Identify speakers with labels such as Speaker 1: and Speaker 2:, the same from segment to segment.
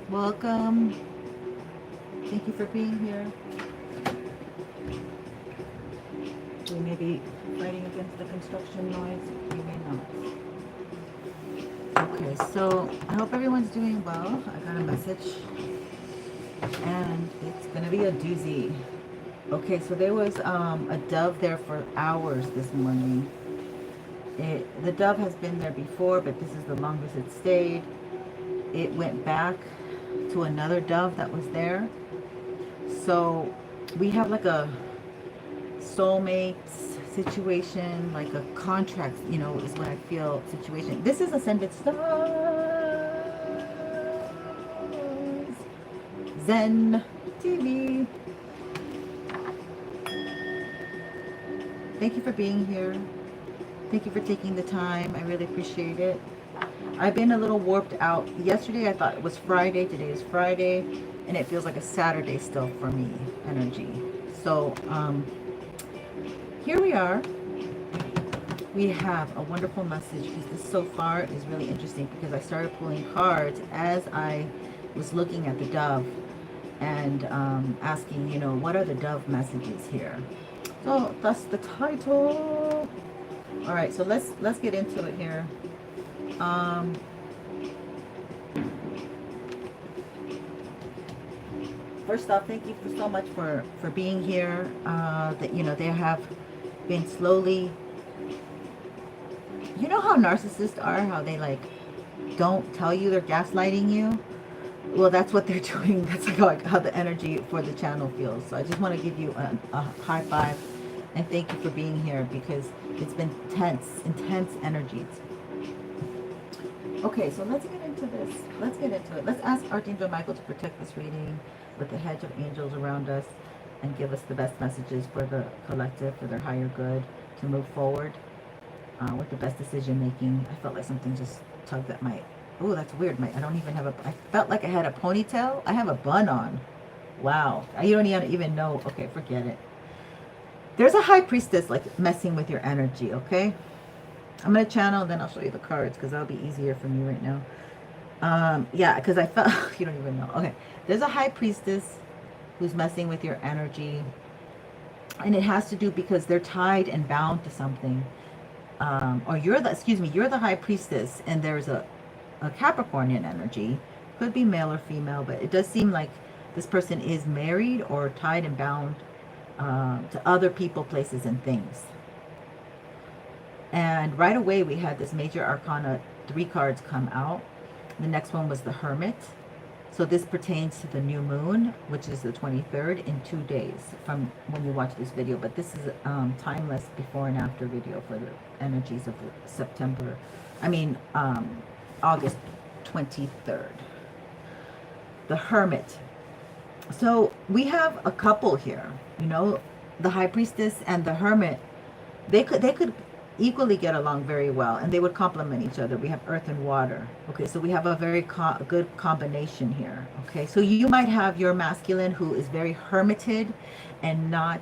Speaker 1: Welcome. Thank you for being here. We may be fighting against the construction noise. We may not. Okay, so I hope everyone's doing well. I got a message and it's gonna be a doozy. Okay, so there was a dove there for hours this morning. The dove has been there before, but this is the longest it stayed. It went back to another dove that was there. So we have like a soulmates situation, like a contract, is what I feel situation. This is Ascended Stars Zen TV. Thank you for being here. Thank you for taking the time. I really appreciate it. I've been a little warped out. Yesterday I thought it was Friday. Today is Friday. And it feels like a Saturday still for me, energy. So, here we are. We have a wonderful message because this so far is really interesting because I started pulling cards as I was looking at the dove and asking, what are the dove messages here? So that's the title. All right, so let's get into it here. First off, thank you so much for being here. That they have been slowly. You know how narcissists are, how they like don't tell you they're gaslighting you. Well, that's what they're doing. That's like how the energy for the channel feels. So I just want to give you a high five and thank you for being here because it's been intense energies. Okay, so let's get into this. Let's get into it. Let's ask Archangel Michael to protect this reading with the hedge of angels around us and give us the best messages for the collective, for their higher good, to move forward with the best decision making. I felt like something just tugged at my... Oh, that's weird. I don't even have a... I felt like I had a ponytail. I have a bun on. Wow. You don't even know. Okay, forget it. There's a high priestess like messing with your energy, okay? I'm going to channel, then I'll show you the cards because that'll be easier for me right now. Yeah, because I felt... You don't even know. Okay. There's a high priestess who's messing with your energy. And it has to do because they're tied and bound to something. Or you're the high priestess and there's a Capricornian energy. Could be male or female, but it does seem like this person is married or tied and bound to other people, places, and things. And right away we had this major arcana 3 cards come out. The next one was the Hermit. So this pertains to the new moon, which is the 23rd, in 2 days from when you watch this video. But this is timeless before and after video for the energies of August 23rd. The Hermit. So we have a couple here, the High Priestess and the Hermit. They could equally get along very well and they would complement each other. We have earth and water. Okay, so we have a very good combination here. Okay, so you might have your masculine who is very hermited and not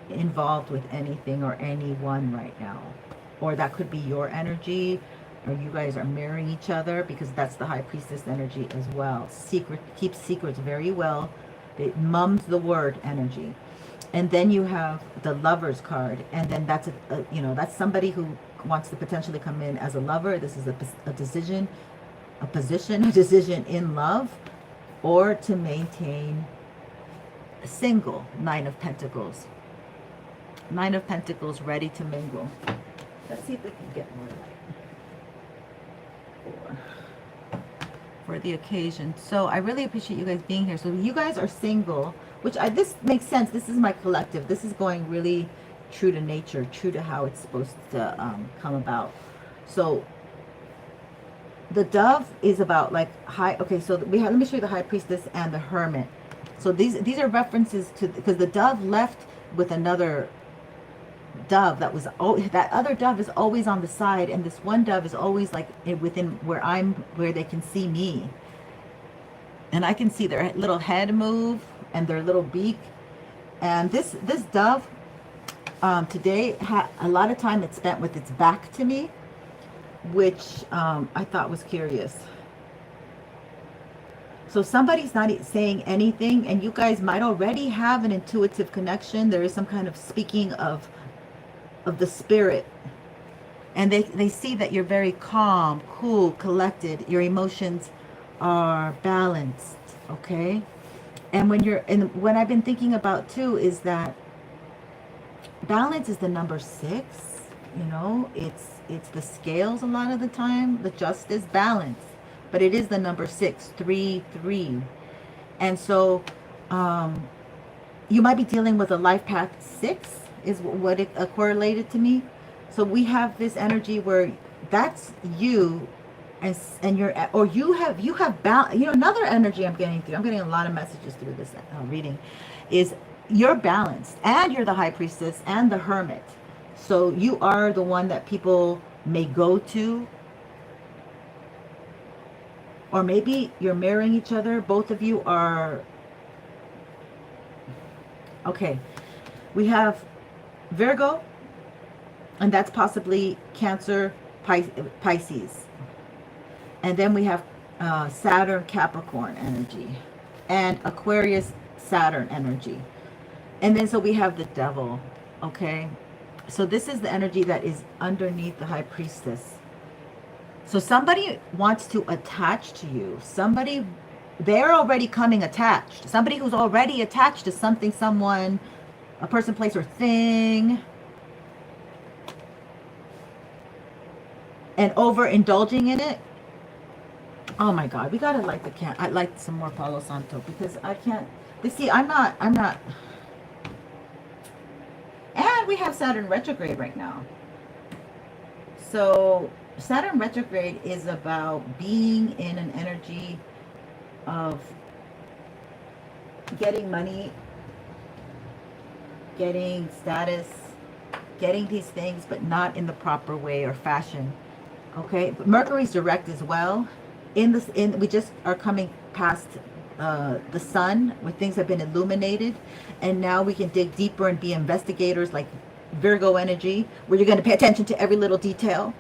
Speaker 1: involved with anything or anyone right now, or that could be your energy, or you guys are marrying each other, because that's the High Priestess energy as well. Keeps secrets very well. It mums the word energy. And then you have the Lover's card, and then that's that's somebody who wants to potentially come in as a lover. This is a decision in love, or to maintain a single. 9 of Pentacles. 9 of Pentacles, ready to mingle. Let's see if we can get more light for the occasion. So I really appreciate you guys being here. So you guys are single, which this makes sense. This is my collective. This is going really true to nature, true to how it's supposed to come about. So the dove is about like okay, so we have, let me show you the High Priestess and the Hermit. So these are references to, because the dove left with another dove that was, that other dove is always on the side, and this one dove is always like within where they can see me, and I can see their little head move and their little beak. And this dove today had a lot of time it's spent with its back to me, which I thought was curious. So somebody's not saying anything, and you guys might already have an intuitive connection. There is some kind of speaking of the spirit. And they see that you're very calm, cool, collected. Your emotions are balanced, okay? And what I've been thinking about too is that balance is the number 6. You know, it's the scales a lot of the time. The justice, balance, but it is the number 6, 3, 3. And so you might be dealing with a life path 6 is what it correlated to me. So we have this energy where that's you, and you're, or you have balance. You know, another energy I'm getting through. I'm getting a lot of messages through this reading, is you're balanced, and you're the High Priestess and the Hermit. So you are the one that people may go to, or maybe you're mirroring each other. Both of you are. Okay, we have Virgo, and that's possibly Cancer, Pisces. And then we have Saturn, Capricorn energy, and Aquarius, Saturn energy. And then so we have the Devil, okay? So this is the energy that is underneath the High Priestess. So somebody wants to attach to you. Somebody, they're already coming attached. Somebody who's already attached to something, someone, a person, place, or thing. And overindulging in it. Oh my God, we gotta light the can. I'd like some more Palo Santo, because I can't. You see, I'm not. And we have Saturn retrograde right now. So Saturn retrograde is about being in an energy of getting money, getting status, getting these things, but not in the proper way or fashion. Okay, Mercury's direct as well. We just are coming past the sun, where things have been illuminated, and now we can dig deeper and be investigators, like Virgo energy, where you're going to pay attention to every little detail.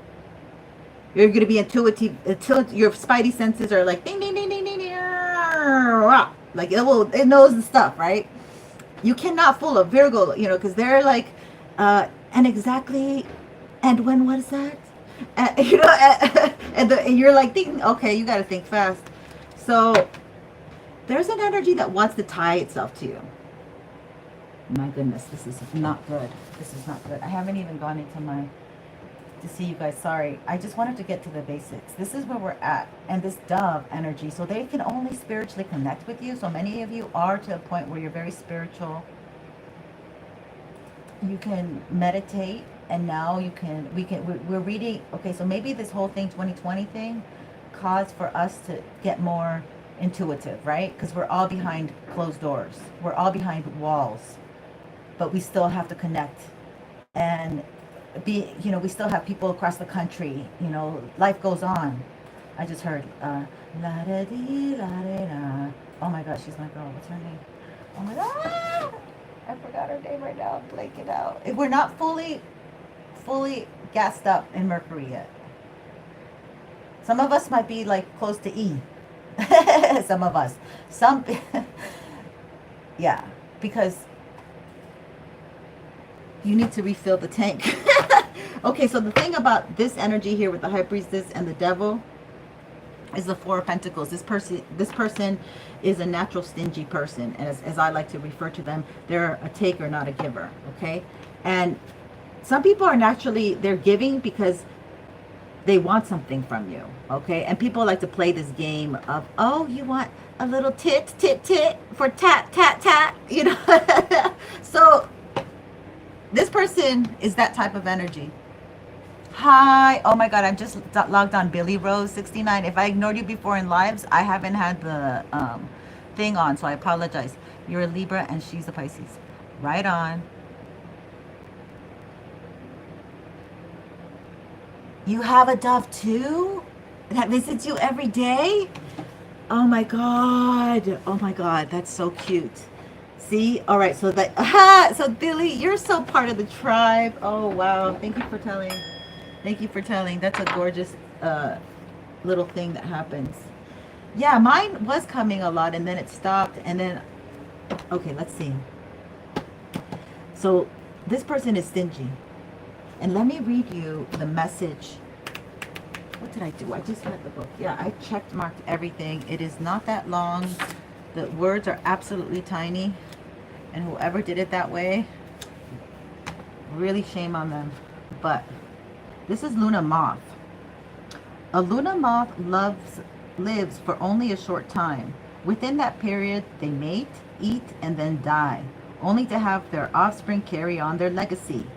Speaker 1: You're going to be intuitive until your spidey senses are like ding ding ding ding ding, ding like it knows the stuff, right? You cannot fool a Virgo, you know, because they're like and exactly, and when was that? You know, and you're like thinking, okay, you got to think fast. So there's an energy that wants to tie itself to you. My goodness, this is not good. This is not good. I haven't even gone into to see you guys. Sorry. I just wanted to get to the basics. This is where we're at. And this dove energy. So they can only spiritually connect with you. So many of you are to a point where you're very spiritual. You can meditate. And now we're reading. Okay, so maybe this whole thing, 2020 thing, caused for us to get more intuitive, right? Because we're all behind closed doors. We're all behind walls. But we still have to connect. And we still have people across the country. You know, life goes on. I just heard, la-da-dee-la-da-da. Oh my gosh, she's my girl. What's her name? Oh my God. I forgot her name right now. I'm blanking out. We're not fully gassed up in Mercury yet. Some of us might be like close to E. Some of us. Yeah, because you need to refill the tank. Okay, so the thing about this energy here with the High Priestess and the Devil is the Four of Pentacles. This person is a natural stingy person, and as I like to refer to them, they're a taker, not a giver. Okay, and some people are naturally, they're giving because they want something from you. Okay, and people like to play this game of, oh, you want a little tit for tat tat tat, you know. So this person is that type of energy. Hi. Oh my God, I'm just logged on. Billy Rose 69. If I ignored you before in lives, I haven't had the thing on, so I apologize. You're a Libra and she's a Pisces. Right on. You have a dove too? That visits you every day? Oh my God. Oh my God, that's so cute. See? All right, so so Billy, you're so part of the tribe. Oh wow. Thank you for telling. Thank you for telling. That's a gorgeous little thing that happens. Yeah, mine was coming a lot and then it stopped and then, okay, let's see. So this person is stingy. And let me read you the message. What did I do? I just read the book. Yeah, I checked marked everything. It is not that long. The words are absolutely tiny. And whoever did it that way, really shame on them. But this is Luna Moth. A Luna Moth lives for only a short time. Within that period, they mate, eat, and then die, only to have their offspring carry on their legacy.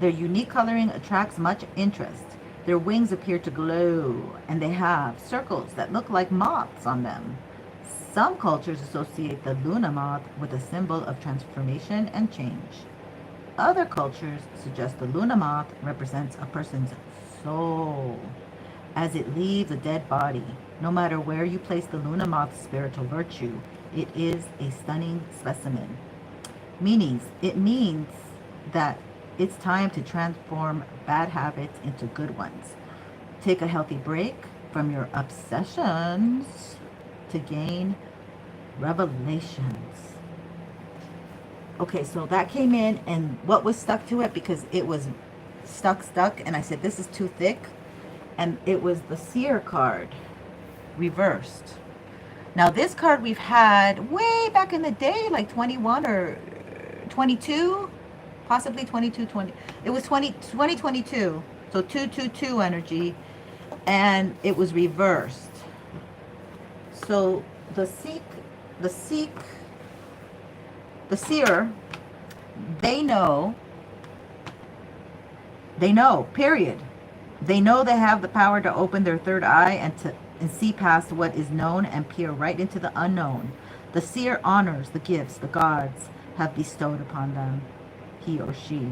Speaker 1: Their unique coloring attracts much interest. Their wings appear to glow, and they have circles that look like moths on them. Some cultures associate the Luna moth with a symbol of transformation and change. Other cultures suggest the Luna moth represents a person's soul as it leaves a dead body. No matter where you place the Luna moth's spiritual virtue, it is a stunning specimen. It means that it's time to transform bad habits into good ones. Take a healthy break from your obsessions to gain revelations. Okay, so that came in, and what was stuck to it, because it was stuck, and I said, this is too thick, and it was the Seer card, reversed. Now, this card we've had way back in the day, like 21 or 22, possibly 22, 20. It was 2022, so 222 energy, and it was reversed. So the seer, they know, period. They know they have the power to open their third eye and see past what is known and peer right into the unknown. The seer honors the gifts the gods have bestowed upon them, he or she.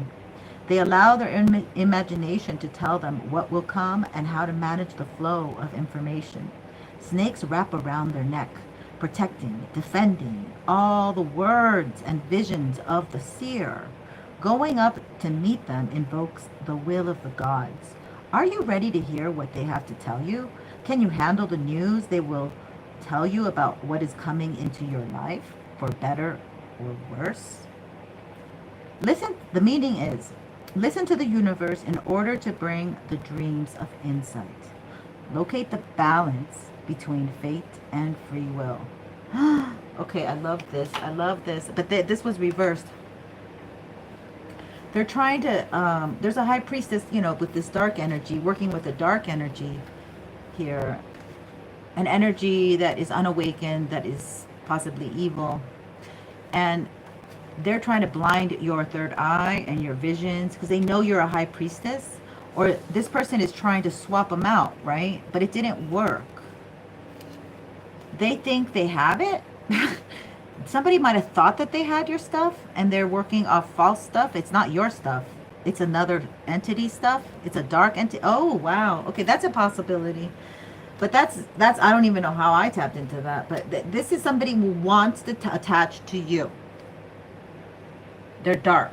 Speaker 1: They allow their imagination to tell them what will come and how to manage the flow of information. Snakes wrap around their neck, protecting, defending all the words and visions of the seer. Going up to meet them invokes the will of the gods. Are you ready to hear what they have to tell you? Can you handle the news they will tell you about what is coming into your life, for better or worse? The meaning is, listen to the universe in order to bring the dreams of insight. Locate the balance between fate and free will. Okay, I love this. But this was reversed. They're trying to, there's a high priestess, with this dark energy, working with a dark energy here. An energy that is unawakened, that is possibly evil. And they're trying to blind your third eye and your visions because they know you're a high priestess. Or this person is trying to swap them out, right? But it didn't work. They think they have it. Somebody might have thought that they had your stuff and they're working off false stuff. It's not your stuff. It's another entity stuff. It's a dark entity. Oh, wow. Okay, that's a possibility. But that's I don't even know how I tapped into that. But this is somebody who wants to attach to you. They're dark.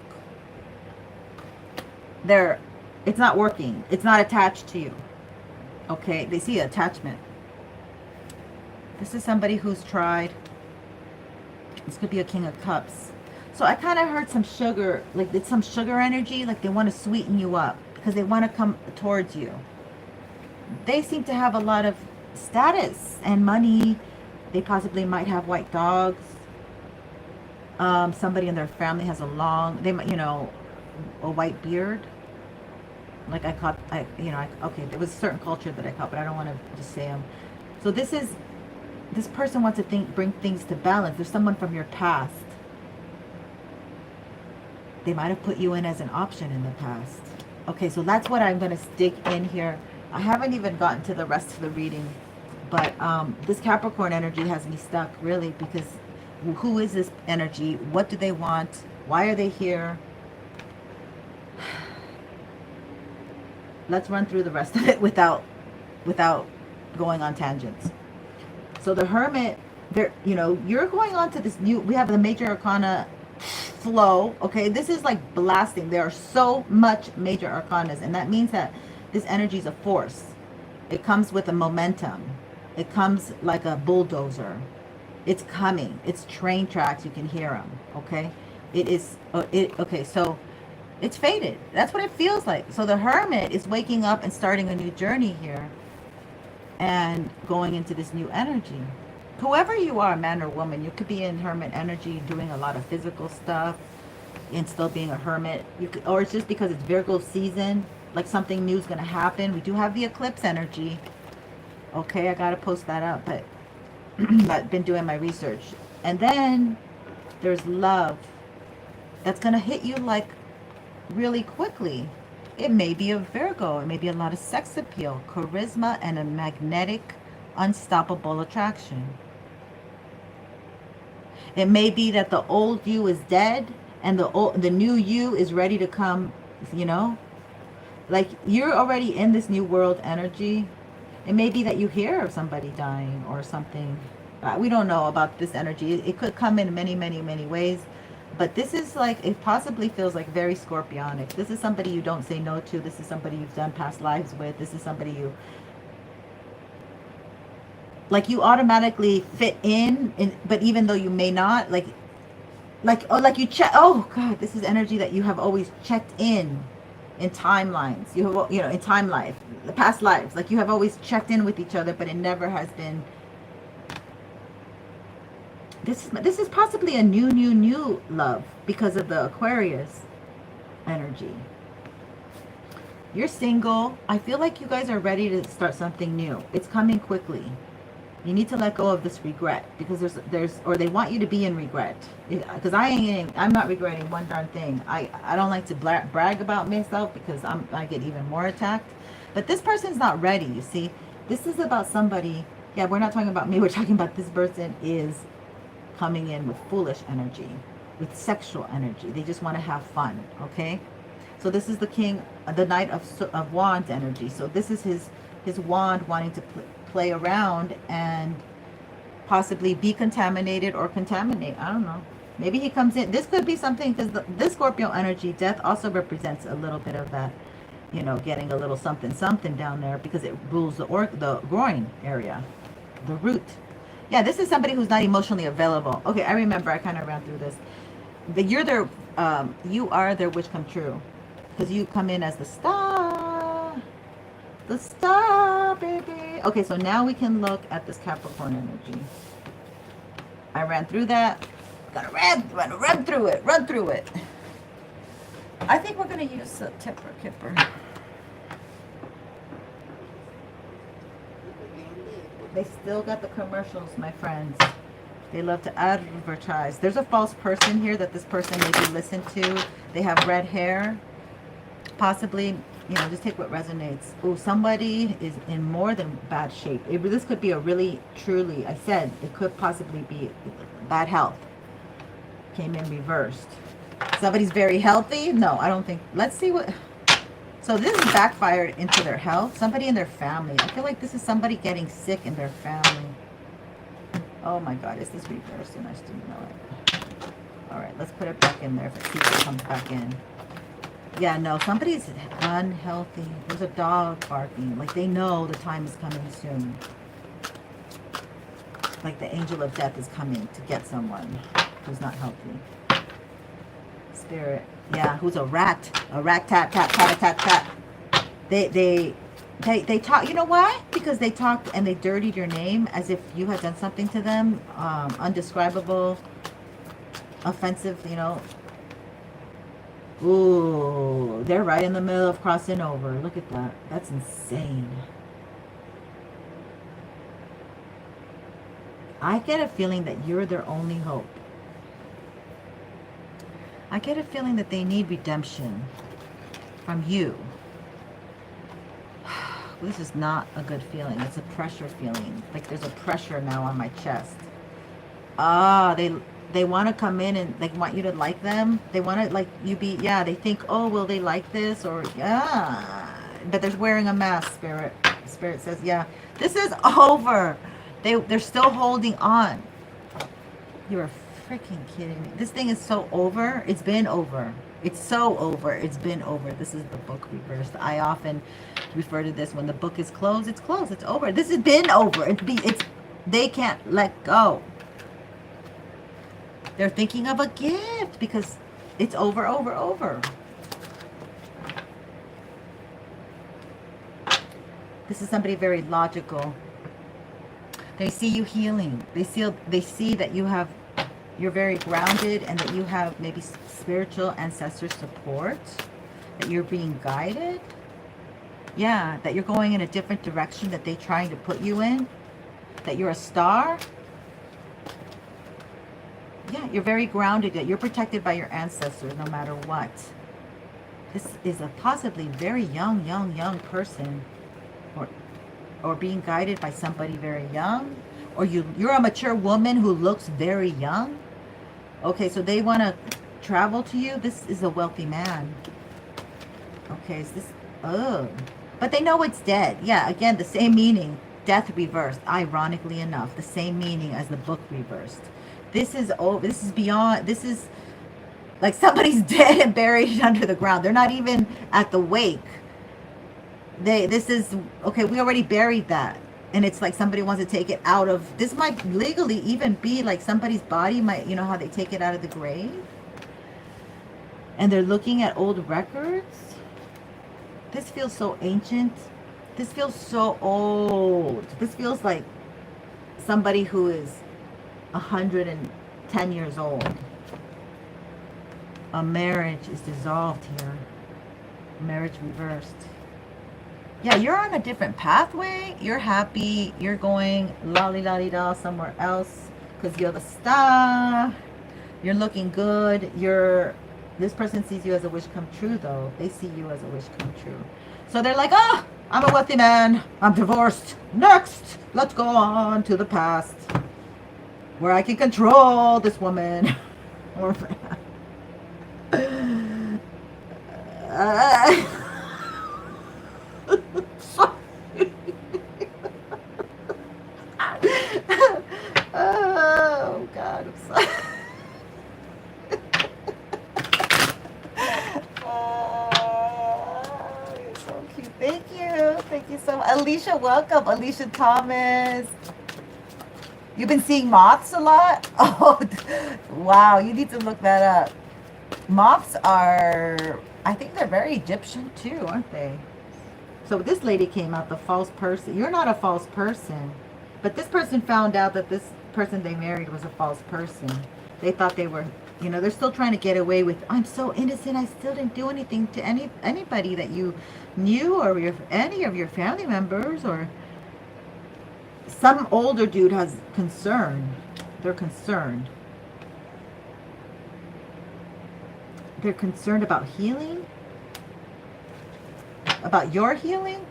Speaker 1: It's not working. It's not attached to you. Okay, they see attachment. This is somebody who's tried. This could be a King of Cups. So I kind of heard some sugar, like it's some sugar energy, like they want to sweeten you up because they want to come towards you. They seem to have a lot of status and money. They possibly might have white dogs. Somebody in their family has a white beard. Like I caught, okay, there was a certain culture that I caught, but I don't want to just say them. So this person wants to bring things to balance. There's someone from your past. They might have put you in as an option in the past. Okay, so that's what I'm going to stick in here. I haven't even gotten to the rest of the reading, but this Capricorn energy has me stuck, really, because who is this energy? What do they want? Why are they here? Let's run through the rest of it without going on tangents. So the Hermit, you're going on to this new, we have the major arcana flow. Okay, this is like blasting. There are so much major arcanas, and that means that this energy is a force. It comes with a momentum. It comes like a bulldozer. It's coming. It's train tracks. You can hear them. Okay. It is. Okay. So it's fated. That's what it feels like. So the Hermit is waking up and starting a new journey here, and going into this new energy. Whoever you are, man or woman, you could be in Hermit energy, doing a lot of physical stuff, and still being a hermit. You could, or it's just because it's Virgo season, like something new is going to happen. We do have the eclipse energy. Okay, I got to post that up, but I've been doing my research. And then there's love that's going to hit you like really quickly. It may be a Virgo. It may be a lot of sex appeal, charisma, and a magnetic, unstoppable attraction. It may be that the old you is dead and the new you is ready to come, you know? Like, you're already in this new world energy. It may be that you hear of somebody dying or something. We don't know about this energy. It could come in many, many, many ways. But this is like, it possibly feels like very scorpionic. This is somebody you don't say no to. This is somebody you've done past lives with. This is somebody you, like, you automatically fit in, but even though you may not, like you check, oh God, this is energy that you have always checked in timelines. You have, you know, in time life, the past lives, like you have always checked in with each other, but it never has been. This is possibly a new love because of the Aquarius energy. You're single. I feel like you guys are ready to start something new. It's coming quickly. You need to let go of this regret, because there's or they want you to be in regret. Because I'm not regretting one darn thing. I don't like to brag about myself, because I get even more attacked. But this person's not ready, you see. This is about somebody. Yeah, we're not talking about me. We're talking about this person is coming in with foolish energy, with sexual energy. They just want to have fun, okay? So this is the king, the knight of wands energy. So this is his wand wanting to play around and possibly be contaminated or contaminate. I don't know. Maybe he comes in. This could be something, because this Scorpio energy, death also represents a little bit of that, you know, getting a little something down there, because it rules the groin area, the root. Yeah, this is somebody who's not emotionally available. Okay, I remember I kind of ran through this. But you are their wish come true, because you come in as the star, baby. Okay, so now we can look at this Capricorn energy. I ran through that. Gotta run through it. I think we're gonna use a Kipper. They still got the commercials, my friends. They love to advertise. There's a false person here that this person maybe listened to. They have red hair. Possibly, you know, just take what resonates. Oh, somebody is in more than bad shape. This could be a really, truly, I said, it could possibly be bad health. Came in reversed. Somebody's very healthy? No, I don't think. Let's see what... So this is backfired into their health. Somebody in their family. I feel like this is somebody getting sick in their family. Oh my God, is this reversed? And I just didn't know it. All right, let's put it back in there if it comes back in. Yeah, no, somebody's unhealthy. There's a dog barking. Like, they know the time is coming soon. Like the angel of death is coming to get someone who's not healthy. Spirit. Yeah, who's a rat. A rat, tat. They talk, you know why? Because they talked and they dirtied your name as if you had done something to them. Undescribable, offensive, you know. Ooh, they're right in the middle of crossing over. Look at that. That's insane. I get a feeling that you're their only hope. I get a feeling that they need redemption from you. This is not a good feeling. It's a pressure feeling. Like there's a pressure now on my chest. Ah, they want to come in and they want you to like them. They want to like you be, yeah, they think, oh, will they like this? Or, yeah. But they're wearing a mask, Spirit. Spirit says, yeah, this is over. They're still holding on. You're freaking kidding me. This thing is so over. It's been over. It's so over. It's been over. This is the book reversed. I often refer to this when the book is closed. It's closed. It's over. This has been over. They can't let go. They're thinking of a gift because it's over, over, over. This is somebody very logical. They see you healing. They see that you're very grounded and that you have maybe spiritual ancestor support, that you're being guided. Yeah, that you're going in a different direction that they're trying to put you in, that you're a star. Yeah, you're very grounded, that you're protected by your ancestors no matter what. This is a possibly very young person, or being guided by somebody very young, or you're a mature woman who looks very young. Okay, so they want to travel to you. This is a wealthy man. Okay, is this, but they know it's dead. Yeah, again, the same meaning, death reversed, ironically enough, the same meaning as the book reversed. This is over. This is beyond. This is like somebody's dead and buried under the ground. They're not even at the wake. This is, okay, we already buried that. And it's like somebody wants to take it out of, this might legally even be like somebody's body might, you know how they take it out of the grave? And they're looking at old records. This feels so ancient. This feels so old. This feels like somebody who is 110 years old. A marriage is dissolved here. Marriage reversed. Yeah, you're on a different pathway. You're happy. You're going lolly-lolly-da somewhere else because you're the star. You're looking good. This person sees you as a wish come true, though. They see you as a wish come true. So they're like, oh, I'm a wealthy man. I'm divorced. Next, let's go on to the past where I can control this woman. Or oh God, I'm sorry. You're so cute. Thank you so much. Alicia, welcome. Alicia Thomas. You've been seeing moths a lot? Oh, wow, you need to look that up. Moths are, I think they're very Egyptian too, aren't they? So this lady came out, the false person. You're not a false person. But this person found out that this person they married was a false person. They thought they were, you know, they're still trying to get away with, I'm so innocent, I still didn't do anything to anybody that you knew, or any of your family members, or some older dude has concern. They're concerned. They're concerned about healing. About your healing.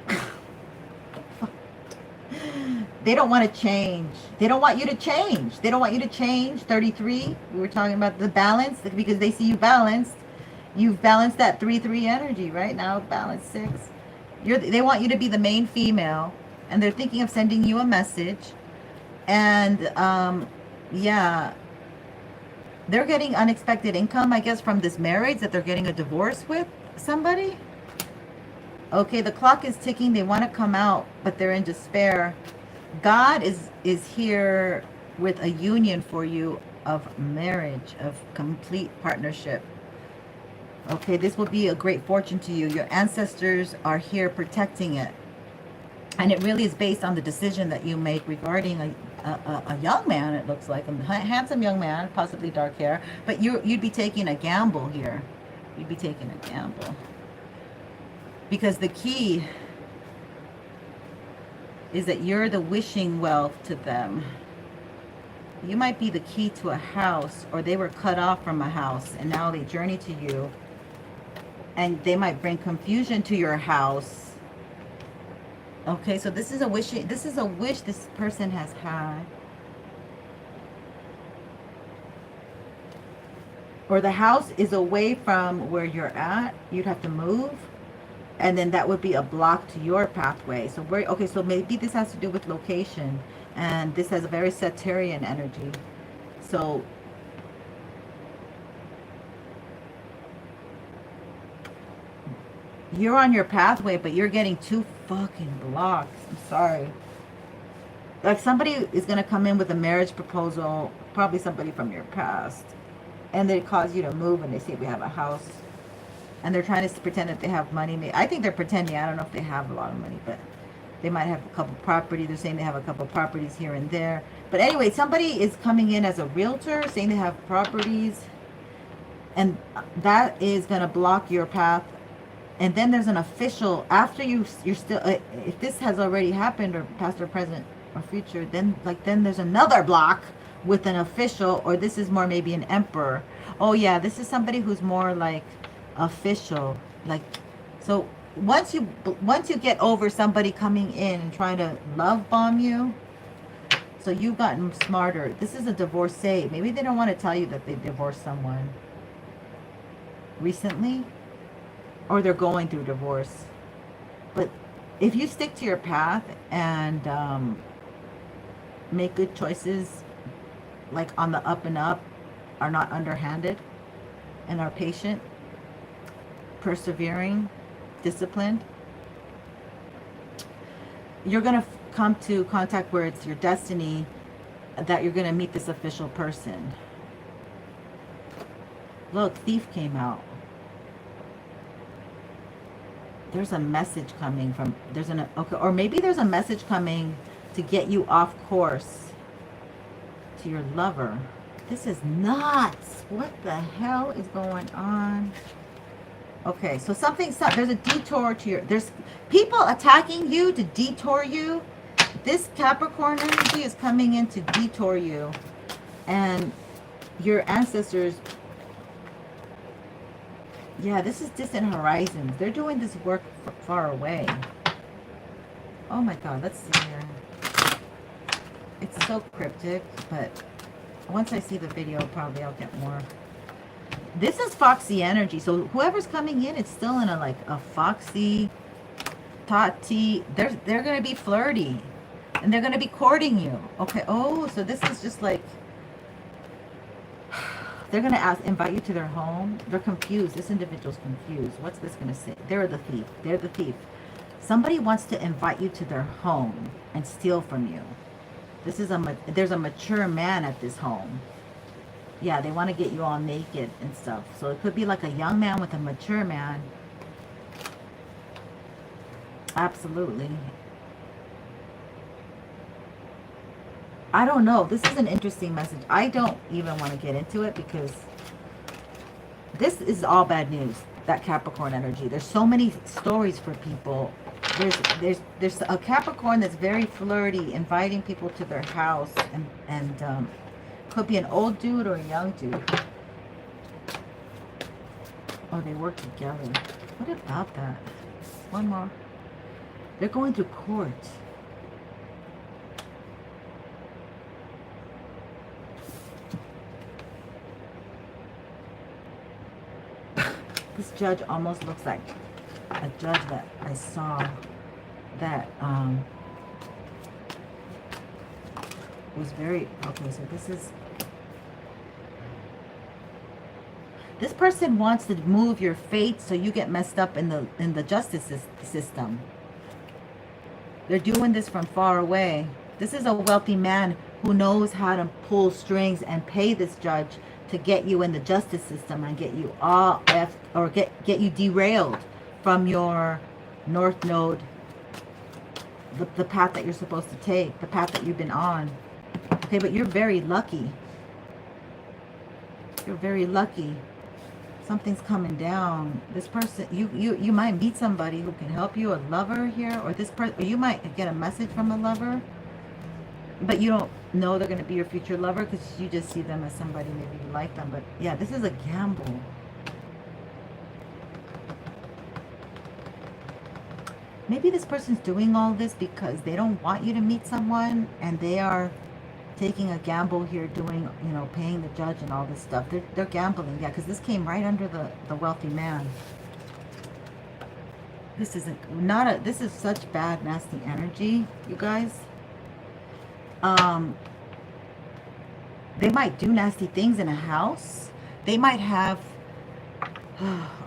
Speaker 1: They don't want to change. They don't want you to change. They don't want you to change. 33. We were talking about the balance, because they see you balanced. You've balanced that 3-3 energy right now. Balance 6. They want you to be the main female, and they're thinking of sending you a message. And yeah, they're getting unexpected income, I guess, from this marriage that they're getting a divorce with somebody. Okay, the clock is ticking. They want to come out, but they're in despair. God is here with a union for you of marriage, of complete partnership. Okay, this will be a great fortune to you. Your ancestors are here protecting it. And it really is based on the decision that you make regarding a young man, it looks like. A handsome young man, possibly dark hair. But you'd be taking a gamble here. You'd be taking a gamble. Because the key is that you're the wishing wealth to them. You might be the key to a house, or they were cut off from a house and now they journey to you. And they might bring confusion to your house. Okay, so this is a wish this person has had. Or the house is away from where you're at. You'd have to move. And then that would be a block to your pathway. So okay, so maybe this has to do with location. And this has a very Saturnian energy. So you're on your pathway, but you're getting too fucking blocked. I'm sorry. Like somebody is going to come in with a marriage proposal, probably somebody from your past, and they cause you to move and they say we have a house, and they're trying to pretend that they have money. I think they're pretending. I don't know if they have a lot of money, but they might have a couple properties. They're saying they have a couple properties here and there. But anyway, somebody is coming in as a realtor saying they have properties, and that is going to block your path. And then there's an official after you're still if this has already happened or past or present or future, then there's another block with an official, or this is more maybe an emperor. Oh yeah, this is somebody who's more like official. Like, so once you get over somebody coming in and trying to love bomb you, so you've gotten smarter. This is a divorcee. Maybe they don't want to tell you that they divorced someone recently, or they're going through divorce. But if you stick to your path and make good choices, like on the up and up, are not underhanded, and are patient, persevering, disciplined, you're going to come to contact where it's your destiny that you're going to meet this official person. Look, thief came out. There's a message coming from, okay, or maybe there's a message coming to get you off course to your lover. This is nuts. What the hell is going on? Okay, so there's a detour to there's people attacking you to detour you. This Capricorn energy is coming in to detour you. And your ancestors, yeah, this is distant horizons. They're doing this work far away. Oh my God, let's see here. It's so cryptic, but once I see the video, probably I'll get more. This is foxy energy. So whoever's coming in, it's still in a foxy, tati. They're going to be flirty. And they're going to be courting you. Okay, oh, so this is just like, they're going to invite you to their home. They're confused. This individual's confused. What's this going to say? They're the thief. They're the thief. Somebody wants to invite you to their home and steal from you. This is there's a mature man at this home. Yeah, they want to get you all naked and stuff. So it could be like a young man with a mature man. Absolutely. I don't know. This is an interesting message. I don't even want to get into it because this is all bad news, that Capricorn energy. There's so many stories for people. There's a Capricorn that's very flirty, inviting people to their house, and could be an old dude or a young dude. Oh, they work together. What about that? One more. They're going to court. This judge almost looks like a judge that I saw that was very, okay, so this person wants to move your fate so you get messed up in the justice system. They're doing this from far away. This is a wealthy man who knows how to pull strings and pay this judge to get you in the justice system and get you all get you derailed from your north node, the path that you're supposed to take, the path that you've been on. Okay, but you're very lucky. You're very lucky. Something's coming down. This person, you might meet somebody who can help you, a lover here, or this person, or you might get a message from a lover, but you don't know they're going to be your future lover because you just see them as somebody, maybe you like them. But yeah, this is a gamble. Maybe this person's doing all this because they don't want you to meet someone, and they are taking a gamble here, doing, paying the judge and all this stuff. They're gambling, yeah, because this came right under the wealthy man. This this is such bad, nasty energy, you guys. They might do nasty things in a house. They might have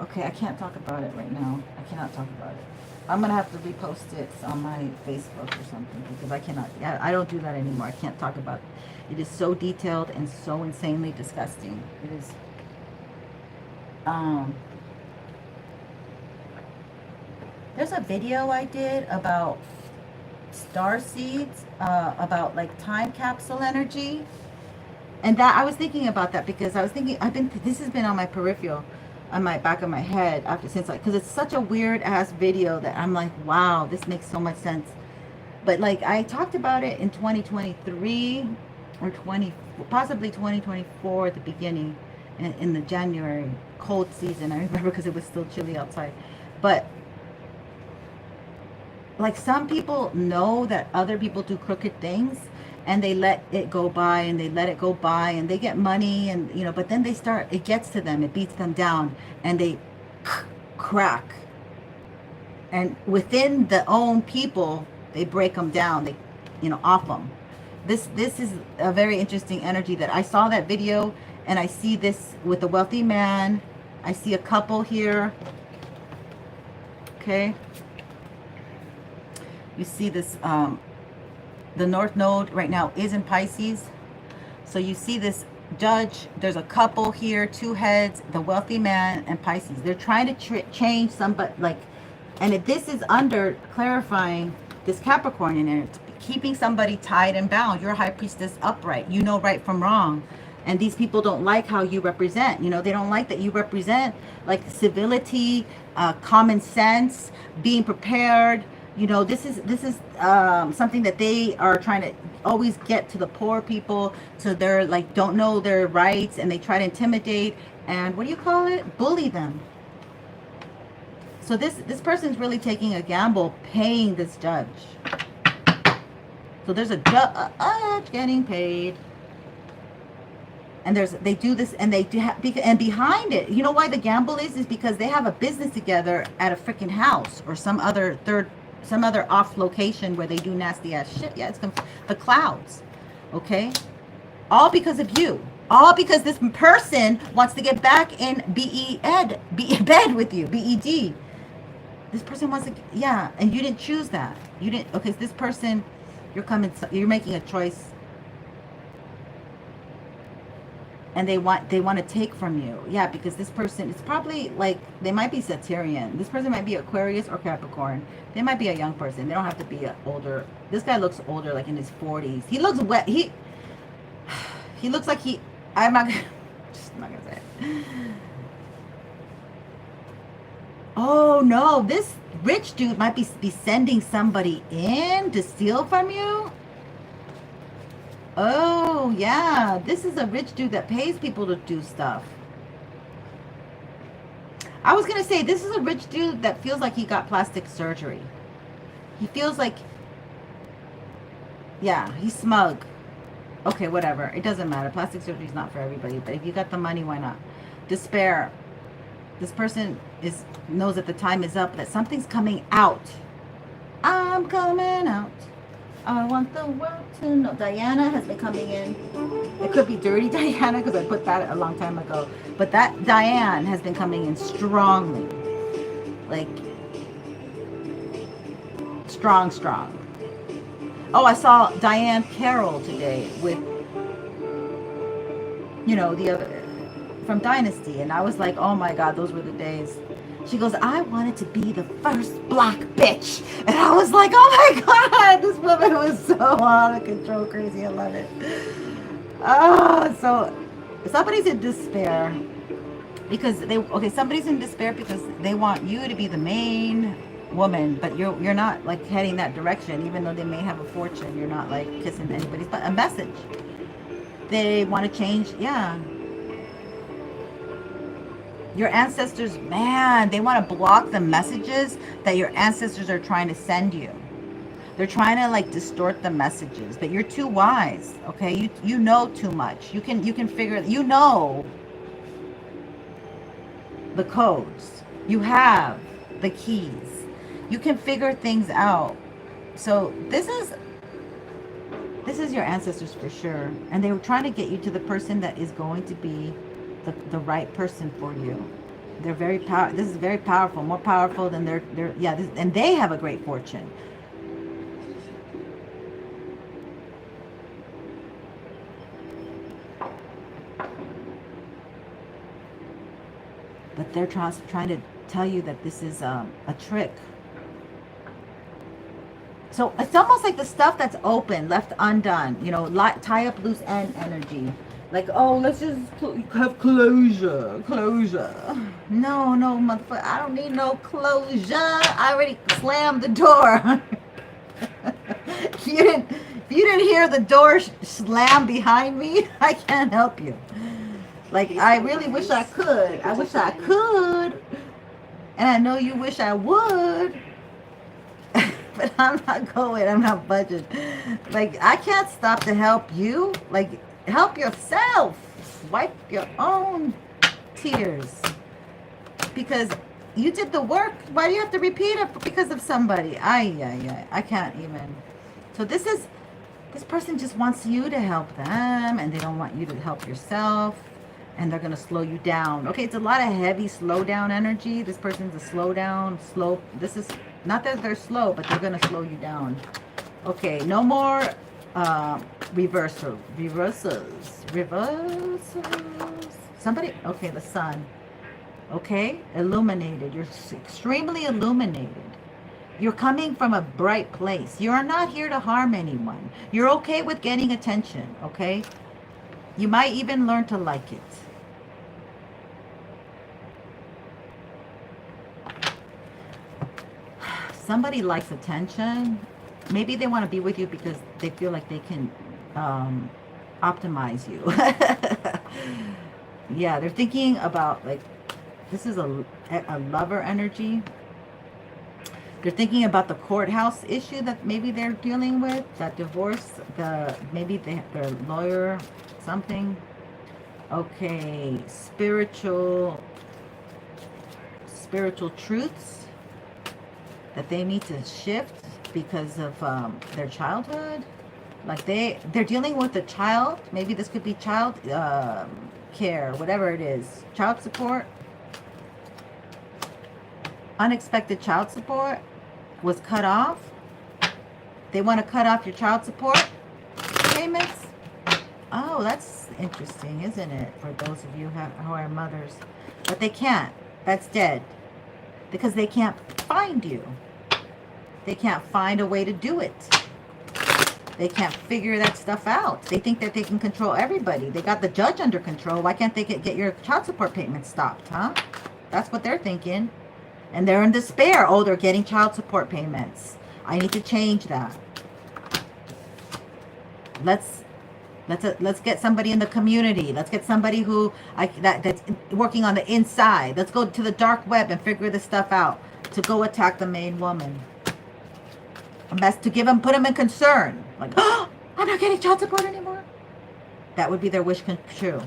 Speaker 1: Okay, I can't talk about it right now. I cannot talk about it. I'm gonna have to repost it on my Facebook or something because I cannot. Yeah, I don't do that anymore. I can't talk about it. It is so detailed and so insanely disgusting. It is. Um, there's a video I did about star seeds, about like time capsule energy, and that I was thinking about that because I was thinking this has been on my peripheral, on my back of my head after since like because it's such a weird ass video that I'm like, wow, this makes so much sense. But like I talked about it in 2023 or possibly 2024 at the beginning in the January cold season. I remember because it was still chilly outside. But like some people know that other people do crooked things and they let it go by and they let it go by and they get money and but then it gets to them, it beats them down and they crack, and within the own people they break them down, they off them. This is a very interesting energy that I saw that video, and I see this with the wealthy man. I see a couple here. Okay, you see this the North Node right now is in Pisces. So you see this Judge, there's a couple here, 2 heads, the wealthy man and Pisces. They're trying to change somebody, like, and this is under clarifying this Capricorn in it, keeping somebody tied and bound. You're a high priestess upright. You know right from wrong. And these people don't like how you represent. They don't like that you represent like civility, common sense, being prepared. This is something that they are trying to always get to the poor people. So they're like, don't know their rights, and they try to intimidate and bully them. So this person's really taking a gamble paying this judge. So there's a judge getting paid. And they do this, and and behind it, you know why the gamble is because they have a business together at a freaking house or some other off location where they do nasty ass shit. Yeah, it's the clouds. Okay, all because of you. All because this person wants to get back in bed with you. BED. This person wants to, yeah, and you didn't choose that. You didn't. Okay, so this person, you're making a choice. And they want to take from you. Yeah, because this person, it's probably like, they might be Sagittarian. This person might be Aquarius or Capricorn. They might be a young person. They don't have to be older. This guy looks older, like in his 40s. He looks wet. He looks like I'm not gonna say it. Oh no, this rich dude might be sending somebody in to steal from you. Oh, yeah. This is a rich dude that pays people to do stuff. I was going to say, this is a rich dude that feels like he got plastic surgery. He feels like, yeah, he's smug. Okay, whatever. It doesn't matter. Plastic surgery is not for everybody. But if you got the money, why not? Despair. This person knows that the time is up, that something's coming out. I'm coming out. I want the world to know. Diana has been coming in. It could be dirty Diana because I put that a long time ago. But that Diane has been coming in strongly. Like, strong. Oh, I saw Diane Carroll today with, the other, from Dynasty. And I was like, oh my God, those were the days. She goes, I wanted to be the first black bitch. And I was like, oh my God, this woman was so out of control, crazy. I love it. Oh, so somebody's in despair because somebody's in despair because they want you to be the main woman, but you're not like heading that direction, even though they may have a fortune. You're not like kissing anybody's butt. A message. They want to change, yeah. Your ancestors, man, they want to block the messages that your ancestors are trying to send you. They're trying to like distort the messages, but you're too wise, okay? You know too much. You can figure, the codes. You have the keys. You can figure things out. So this is your ancestors for sure. And they were trying to get you to the person that is going to be the right person for you. They're very powerful. This is very powerful, more powerful than yeah, and they have a great fortune. But they're trying to tell you that this is a trick. So it's almost like the stuff that's open, left undone, you know, tie up loose end energy. Like, oh, let's just have closure. No, motherfucker, I don't need no closure. I already slammed the door. If you didn't hear the door slam behind me, I can't help you. Like, I really wish I could. I wish I could. And I know you wish I would. But I'm not going. I'm not budging. Like, I can't stop to help you. Like, help yourself. Wipe your own tears. Because you did the work. Why do you have to repeat it because of somebody? I can't even. So this person just wants you to help them, and they don't want you to help yourself, and they're going to slow you down. Okay, it's a lot of heavy slow down energy. This person's a slow. This is not that they're slow, but they're going to slow you down. Okay, no more reversals. Somebody, okay, the sun. Okay, illuminated. You're extremely illuminated. You're coming from a bright place. You're not here to harm anyone. You're okay with getting attention, okay? You might even learn to like it. Somebody likes attention. Maybe they want to be with you because they feel like they can optimize you. Yeah, they're thinking about, like, this is a lover energy. They're thinking about the courthouse issue that maybe they're dealing with, that divorce, maybe their lawyer, something. Okay, spiritual truths that they need to shift because of their childhood. Like they're dealing with a child. Maybe this could be child care, whatever it is. Child support. Unexpected child support was cut off. They want to cut off your child support payments. Oh, that's interesting, isn't it? For those of you who are mothers. But they can't. That's dead. Because they can't find you. They can't find a way to do it. They can't figure that stuff out. They think that they can control everybody. They got the judge under control. Why can't they get your child support payments stopped, huh? That's what they're thinking. And they're in despair. Oh, they're getting child support payments. I need to change that. Let's get somebody in the community. Let's get somebody that's working on the inside. Let's go to the dark web and figure this stuff out. To go attack the main woman. To put them in concern. Like, oh, I'm not getting child support anymore. That would be their wish come true.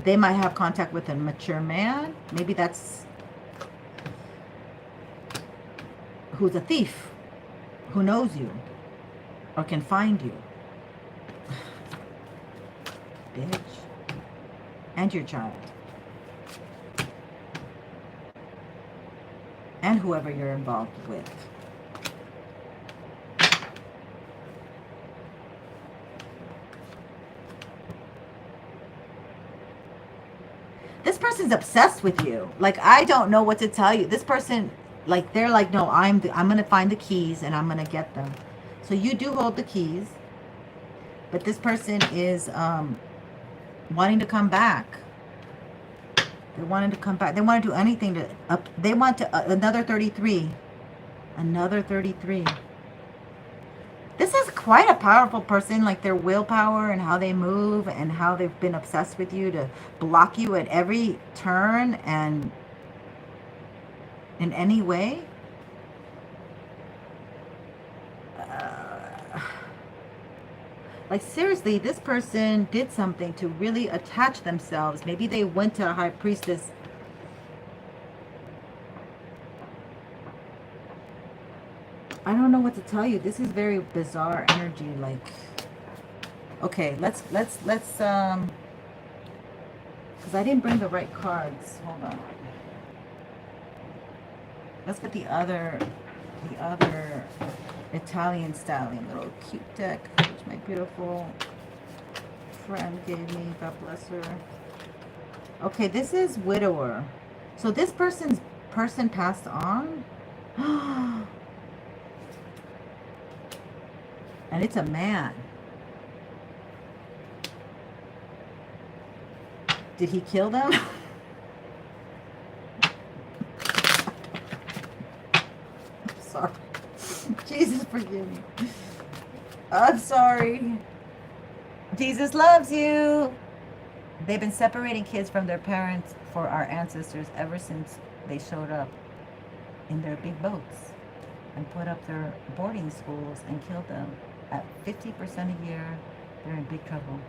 Speaker 1: They might have contact with a mature man. Maybe that's who's a thief, who knows you, or can find you. Bitch. And your child. And whoever you're involved with. This person's obsessed with you. Like, I don't know what to tell you. This person, like, they're like, no, I'm going to find the keys and I'm going to get them. So you do hold the keys. But this person is wanting to come back. They wanted to come back. They want to do anything they want to, another 33. Another 33. This is quite a powerful person, like their willpower and how they move and how they've been obsessed with you to block you at every turn and in any way. Like, seriously, this person did something to really attach themselves. Maybe they went to a high priestess. I don't know what to tell you. This is very bizarre energy. Like, okay, let's Because I didn't bring the right cards. Hold on. Let's get the other Italian styling little cute deck, which my beautiful friend gave me. God bless her. Okay, this is widower. So this person passed on. And it's a man. Did he kill them? I'm sorry. Jesus, forgive me. I'm sorry. Jesus loves you. They've been separating kids from their parents for our ancestors ever since they showed up in their big boats and put up their boarding schools and killed them. At 50% a year, they're in big trouble.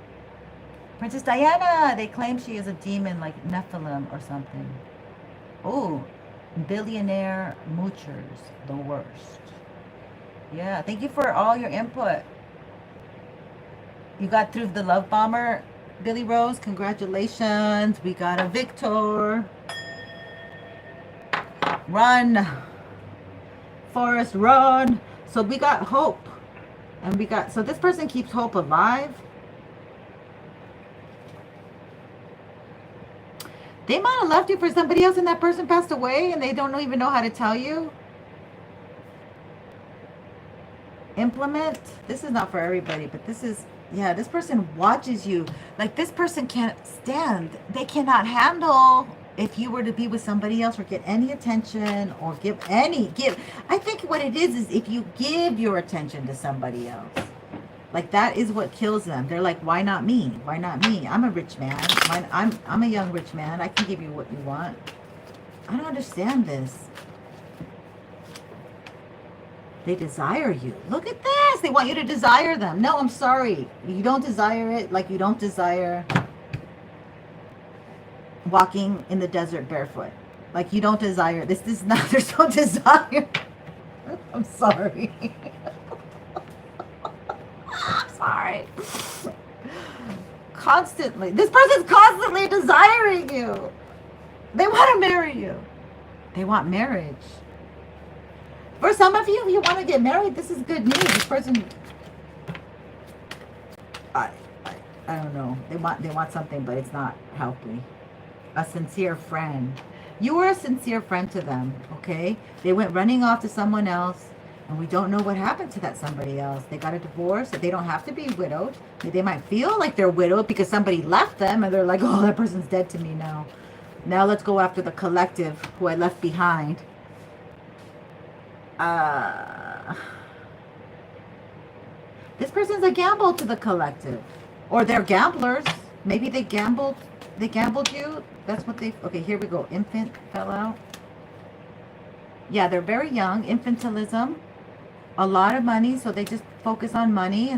Speaker 1: Princess Diana! They claim she is a demon like Nephilim or something. Oh, billionaire moochers, the worst. Yeah, thank you for all your input. You got through the love bomber, Billy Rose. Congratulations. We got a victor. Run. Forrest, run. So we got hope. And we got, so this person keeps hope alive. They might have left you for somebody else and that person passed away and they don't even know how to tell you. Implement. This is not for everybody, but this is, yeah, this person watches you. Like this person can't stand. They cannot handle if you were to be with somebody else or get any attention or give. I think what it is if you give your attention to somebody else. Like that is what kills them. They're like, why not me? Why not me? I'm a rich man. I'm a young rich man. I can give you what you want. I don't understand this. They desire you. Look at this. They want you to desire them. No, I'm sorry. You don't desire it like you don't desire walking in the desert barefoot. Like you don't desire. This is not, there's no desire. I'm sorry. I'm sorry. Constantly. This person's constantly desiring you. They want to marry you. They want marriage. For some of you, if you want to get married, this is good news. This person, I don't know. They want something, but it's not healthy. A sincere friend. You were a sincere friend to them, okay? They went running off to someone else, and we don't know what happened to that somebody else. They got a divorce. They don't have to be widowed. They might feel like they're widowed because somebody left them, and they're like, oh, that person's dead to me now. Now let's go after the collective who I left behind. This person's a gamble to the collective, or they're gamblers. Maybe they gambled you. That's what they, okay, here we go. Infant fell out. Yeah, they're very young. Infantilism, a lot of money, so they just focus on money.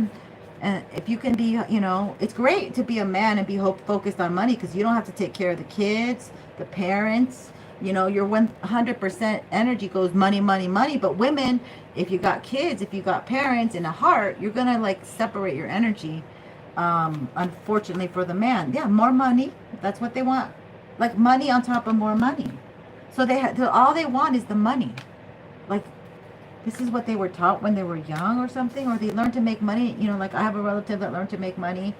Speaker 1: And if you can be, you know, it's great to be a man and be focused on money because you don't have to take care of the kids, the parents. You know, your 100% energy goes money, money, money. But women, if you got kids, if you got parents and a heart, you're going to like separate your energy. Unfortunately for the man. Yeah, more money. That's what they want. Like money on top of more money. So all they want is the money. Like this is what they were taught when they were young or something, or they learned to make money. You know, like I have a relative that learned to make money.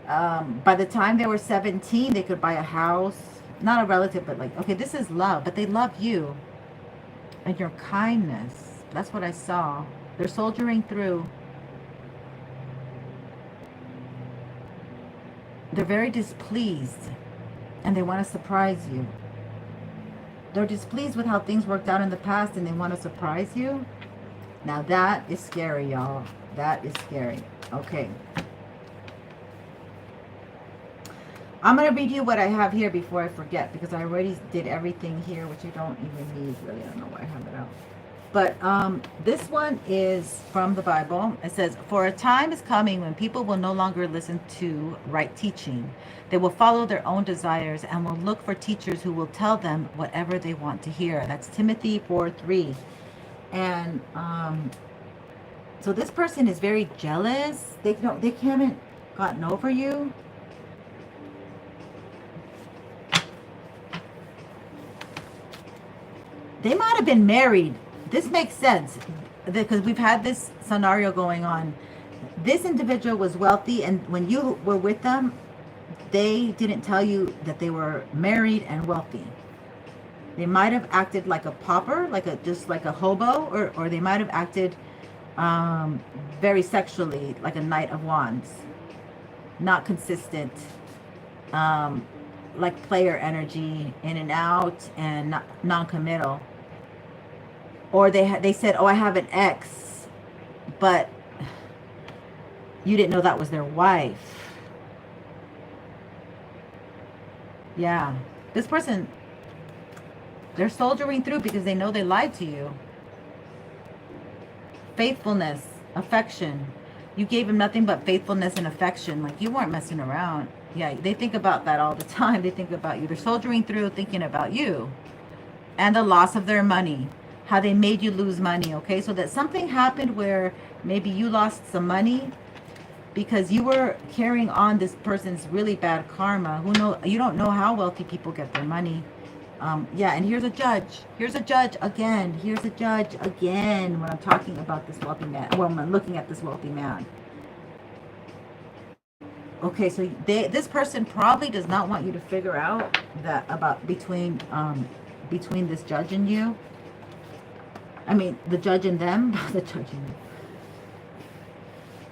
Speaker 1: By the time they were 17, they could buy a house. Not a relative, but like, okay, this is love, but they love you and your kindness. That's what I saw. They're soldiering through. They're very displeased and they want to surprise you. They're displeased with how things worked out in the past and they want to surprise you. Now that is scary, y'all. That is scary. Okay. I'm going to read you what I have here before I forget because I already did everything here, which you don't even need really. I don't know why I have it out. But this one is from the Bible. It says, for a time is coming when people will no longer listen to right teaching. They will follow their own desires and will look for teachers who will tell them whatever they want to hear. That's Timothy 4:3. And so this person is very jealous. They haven't gotten over you. have been married. This makes sense because we've had this scenario going on. This individual was wealthy, and when you were with them, they didn't tell you that they were married and wealthy. They might have acted like a pauper, just like a hobo, or they might have acted very sexually, like a Knight of Wands, not consistent, like player energy, in and out, and non-committal. Or they said, oh, I have an ex, but you didn't know that was their wife. Yeah, this person, they're soldiering through because they know they lied to you. Faithfulness, affection. You gave them nothing but faithfulness and affection. Like, you weren't messing around. Yeah, they think about that all the time. They think about you. They're soldiering through thinking about you. And the loss of their money. How they made you lose money, okay? So that something happened where maybe you lost some money because you were carrying on this person's really bad karma. You don't know how wealthy people get their money. Yeah, and here's a judge. Here's a judge again. Here's a judge again when I'm talking about this wealthy man. Well, I'm looking at this wealthy man. Okay, so this person probably does not want you to figure out that about between this judge and you. I mean, the judge and them, the judge and you.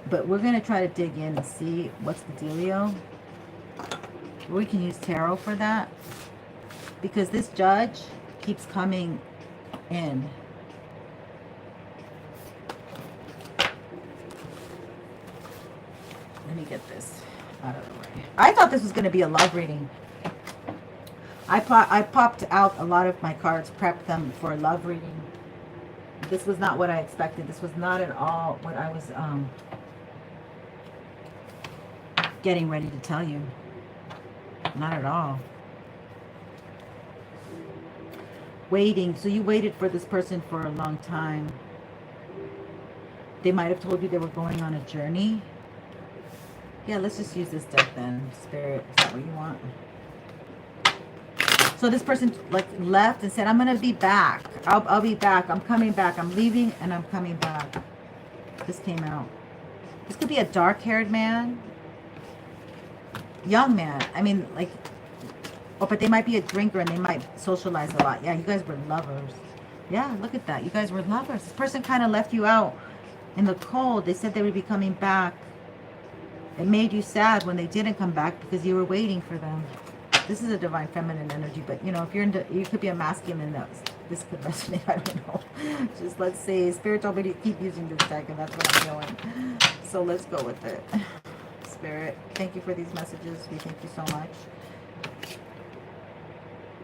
Speaker 1: But we're going to try to dig in and see what's the dealio. We can use tarot for that. Because this judge keeps coming in. Let me get this out of the way. I thought this was going to be a love reading. I popped out a lot of my cards, prepped them for a love reading. This was not what I expected. This was not at all what I was getting ready to tell you. Not at all. Waiting. So you waited for this person for a long time. They might have told you they were going on a journey. Yeah, let's just use this deck then. Spirit, is that what you want? So this person like left and said, I'm going to be back. I'll be back. I'm coming back. I'm leaving and I'm coming back. This came out. This could be a dark-haired man. Young man. I mean, like, oh, but they might be a drinker and they might socialize a lot. Yeah, you guys were lovers. Yeah, look at that. You guys were lovers. This person kind of left you out in the cold. They said they would be coming back. It made you sad when they didn't come back because you were waiting for them. This is a divine feminine energy, but you know, if you're into, you could be a masculine. This could resonate. I don't know. Just let's see. Spirit told me to keep using this deck, and that's what I'm doing. So let's go with it. Spirit, thank you for these messages. We thank you so much.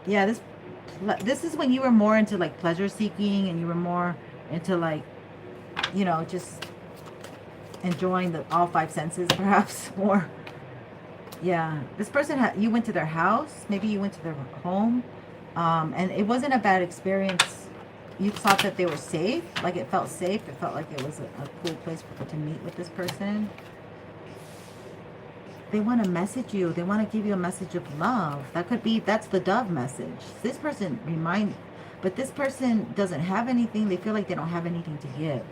Speaker 1: Yeah, this is when you were more into like pleasure seeking, and you were more into like, you know, just enjoying all five senses, perhaps more. Yeah, this person you went to their house. Maybe you went to their home, and it wasn't a bad experience. You thought that they were safe, like it felt safe. It felt like it was a cool place to meet with this person. They want to message you. They want to give you a message of love. That's the dove message. This person but this person doesn't have anything. They feel like they don't have anything to give.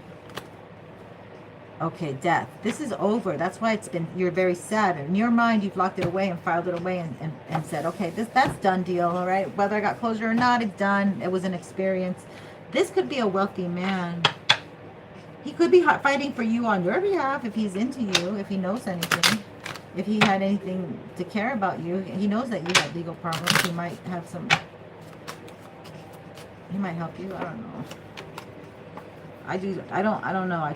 Speaker 1: Okay, death. This is over. That's why you're very sad. In your mind, you've locked it away and filed it away and said, okay, that's done deal, all right? Whether I got closure or not, it's done. It was an experience. This could be a wealthy man. He could be fighting for you on your behalf if he's into you, if he knows anything. If he had anything to care about you, he knows that you have legal problems. He might have he might help you. I don't know. I don't know.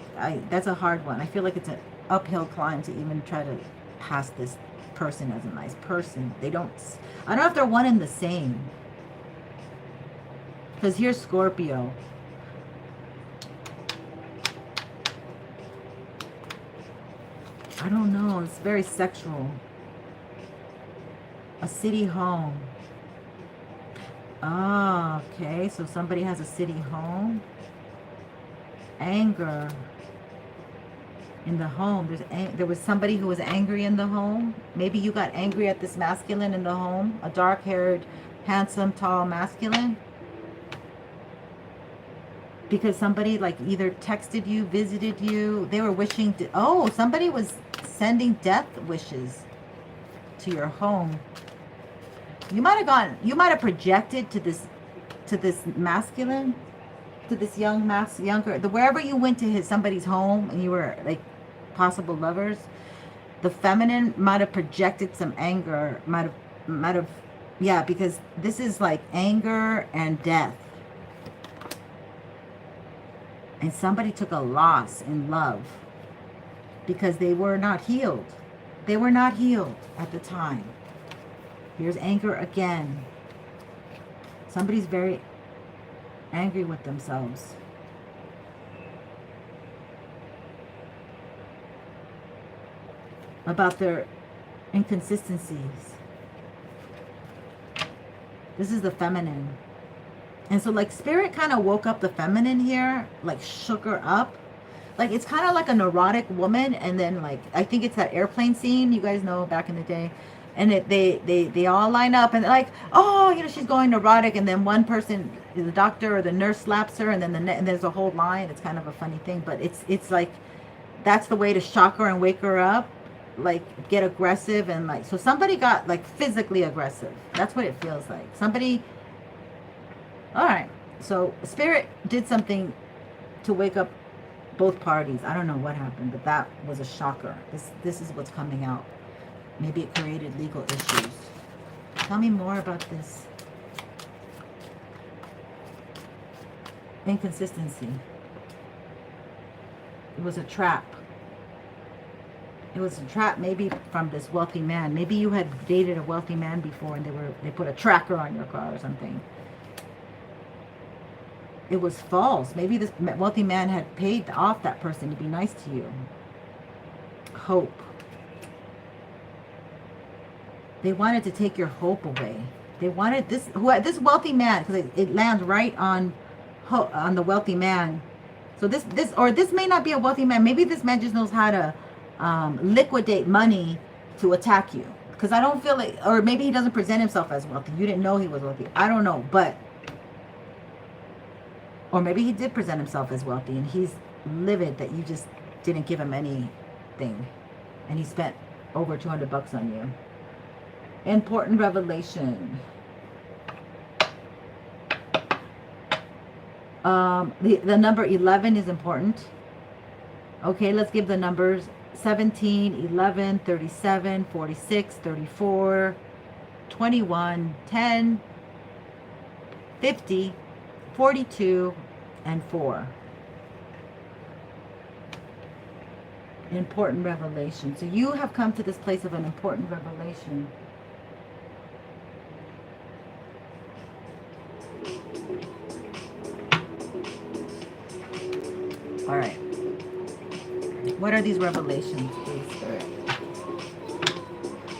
Speaker 1: That's a hard one. I feel like it's an uphill climb to even try to pass this person as a nice person. I don't know if they're one and the same. Because here's Scorpio. I don't know. It's very sexual. A city home. Ah, okay. So somebody has a city home. Anger in the home. There was somebody who was angry in the home. Maybe you got angry at this masculine in the home. A dark-haired, handsome, tall masculine. because somebody like either texted you, visited you. They were wishing to, oh, somebody was sending death wishes to your home. You might have projected to this masculine, to this younger, wherever you went to somebody's home and you were like possible lovers, the feminine might have projected some anger, might have, yeah, because this is like anger and death. And somebody took a loss in love because they were not healed. They were not healed at the time. Here's anger again. Somebody's very angry with themselves. About their inconsistencies. This is the feminine. And so like spirit kind of woke up the feminine here, like shook her up. Like it's kind of like a neurotic woman, and then like I think it's that airplane scene you guys know back in the day, and they all line up and they're like, oh, you know, she's going neurotic, and then one person, the doctor or the nurse, slaps her, and then and there's a whole line. It's kind of a funny thing, but it's like that's the way to shock her and wake her up, like get aggressive, and like so somebody got like physically aggressive. That's what it feels like. Somebody. All right, so spirit did something to wake up both parties. I don't know what happened, but that was a shocker. This is what's coming out. Maybe it created legal issues. Tell me more about this. Inconsistency. It was a trap. It was a trap maybe from this wealthy man. Maybe you had dated a wealthy man before and they put a tracker on your car or something. It was false. Maybe this wealthy man had paid off that person to be nice to you. Hope. They wanted to take your hope away. They wanted this wealthy man, because it lands right on the wealthy man. So this may not be a wealthy man. Maybe this man just knows how to liquidate money to attack you. Because I don't feel like, or maybe he doesn't present himself as wealthy. You didn't know he was wealthy. I don't know, but. Or maybe he did present himself as wealthy and he's livid that you just didn't give him anything. And he spent over $200 on you. Important revelation. The number 11 is important. Okay, let's give the numbers 17, 11, 37, 46, 34, 21, 10, 50, 42, and 4. Important revelation. So you have come to this place of an important revelation. All right. What are these revelations, please, Spirit?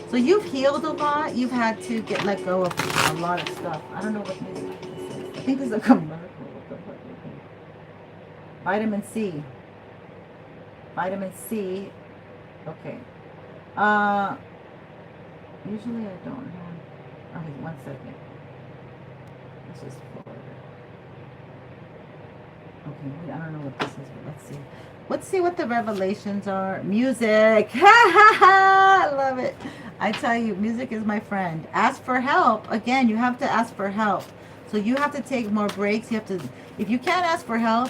Speaker 1: So you've healed a lot. You've had to let go of a lot of stuff. I don't know what music this is. I think this is a commercial. Vitamin C. Vitamin C. Okay. Usually I don't have. Okay, 1 second. This is for. Okay, I don't know what this is, but let's see. Let's see what the revelations are. Music. Ha ha ha! I love it. I tell you, music is my friend. Ask for help. Again, you have to ask for help. So you have to take more breaks. You have to, if you can't ask for help,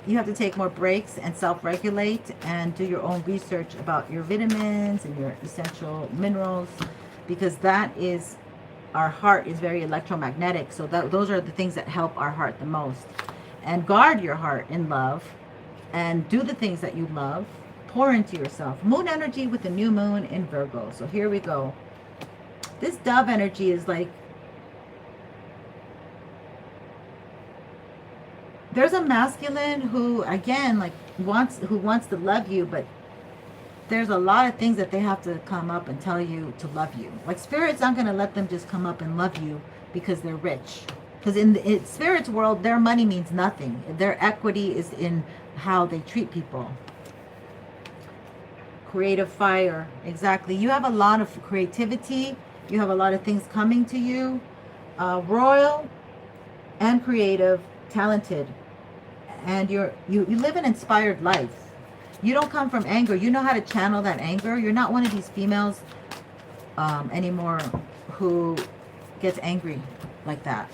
Speaker 1: you have to take more breaks and self-regulate and do your own research about your vitamins and your essential minerals, because that is, our heart is very electromagnetic. So those are the things that help our heart the most. And guard your heart in love and do the things that you love. Pour into yourself. Moon energy with the new moon in Virgo. So here we go. This dove energy is like, there's a masculine who, again, like wants to love you, but there's a lot of things that they have to come up and tell you to love you. Like spirit's not going to let them just come up and love you because they're rich. Because in spirit's world, their money means nothing. Their equity is in how they treat people. Creative fire. Exactly. You have a lot of creativity. You have a lot of things coming to you. Royal and creative, talented. and you live an inspired life. You don't come from anger. You know how to channel that anger. You're not one of these females anymore who gets angry like that.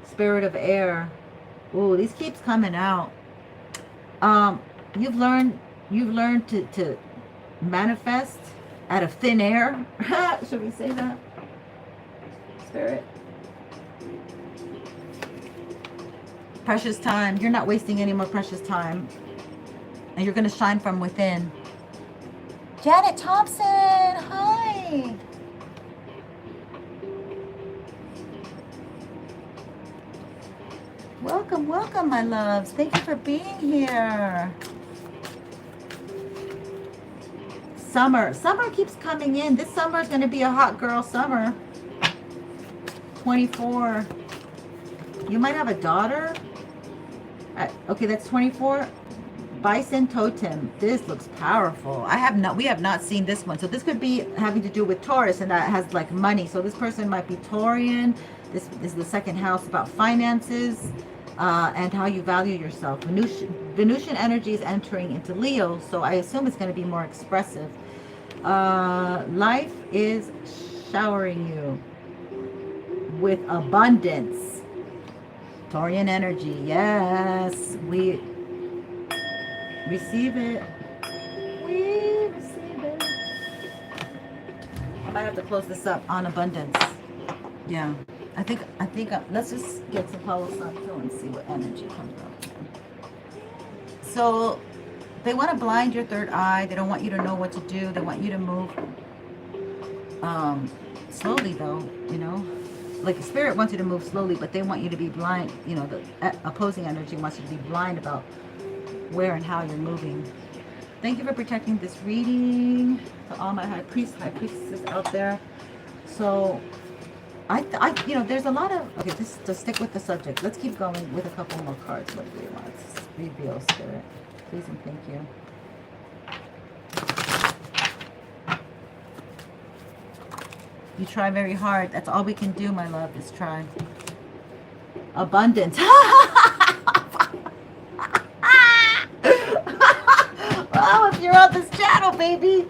Speaker 1: Spirit of air. Ooh, these keeps coming out. You've learned to manifest out of thin air. Should we say that? Spirit. Precious time. You're not wasting any more precious time. And you're going to shine from within. Janet Thompson. Hi. Welcome, welcome, my loves. Thank you for being here. Summer. Summer keeps coming in. This summer is going to be a hot girl summer. 24. You might have a daughter. Okay, that's 24. Bison totem. This looks powerful. We have not seen this one. So this could be having to do with Taurus, and that has like money. So this person might be Taurian. This is the second house about finances and how you value yourself. Venusian energy is entering into Leo, so I assume it's going to be more expressive. Life is showering you with abundance. Taurian energy. Yes, we receive it. We receive it. I might have to close this up on abundance. Yeah. I think let's just get some Palo Santo and see what energy comes up. So they want to blind your third eye. They don't want you to know what to do. They want you to move slowly though, you know. Like the spirit wants you to move slowly, but they want you to be blind. You know, the opposing energy wants you to be blind about where and how you're moving. Thank you for protecting this reading to all my high priestesses out there. So you know, there's a lot of, okay, just to stick with the subject. Let's keep going with a couple more cards. What do we want? Reveal, Spirit. Please and thank you. You try very hard. That's all we can do, my love, is try. Abundance. Oh, if you're on this channel, baby.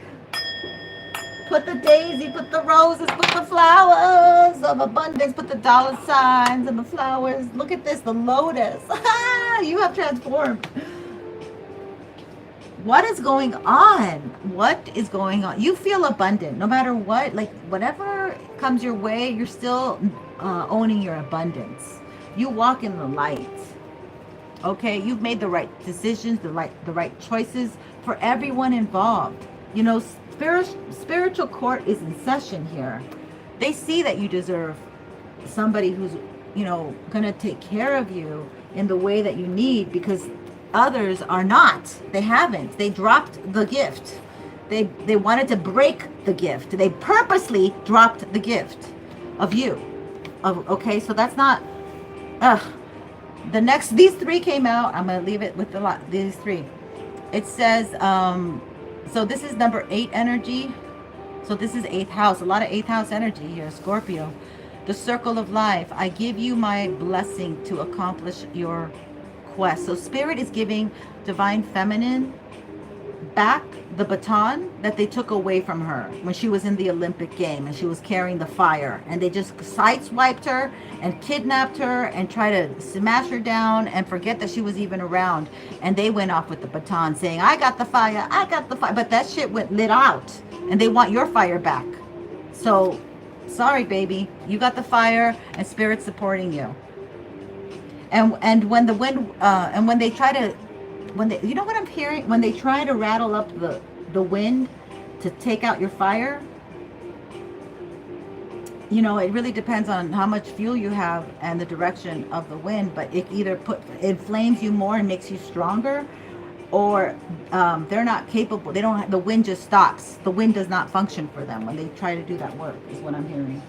Speaker 1: Put the daisy, put the roses, put the flowers of abundance, put the dollar signs and the flowers. Look at this, the lotus. You have transformed. What is going on? What is going on? You feel abundant no matter what. Like whatever comes your way, you're still owning your abundance. You walk in the light. Okay, you've made the right decisions, the right choices for everyone involved. You know, spiritual court is in session here. They see that you deserve somebody who's, you know, gonna take care of you in the way that you need, because others are not. They haven't. They dropped the gift. They wanted to break the gift. They purposely dropped the gift of you. Okay, so that's not. These three came out. I'm gonna leave it with these three. It says. So this is number 8 energy. So this is 8th house. A lot of 8th house energy here, Scorpio. The circle of life. I give you my blessing to accomplish your quest. So Spirit is giving Divine Feminine back the baton that they took away from her when she was in the Olympic game and she was carrying the fire, and they just sideswiped her and kidnapped her and tried to smash her down and forget that she was even around, and they went off with the baton saying, I got the fire, but that shit went lit out, and they want your fire back. So sorry, baby, you got the fire and Spirit's supporting you. And when the wind and when they try to, you know what I'm hearing? When they try to rattle up the wind to take out your fire, you know, it really depends on how much fuel you have and the direction of the wind, but it either inflames you more and makes you stronger, or they're not capable. They don't. The wind just stops. The wind does not function for them when they try to do that work, is what I'm hearing.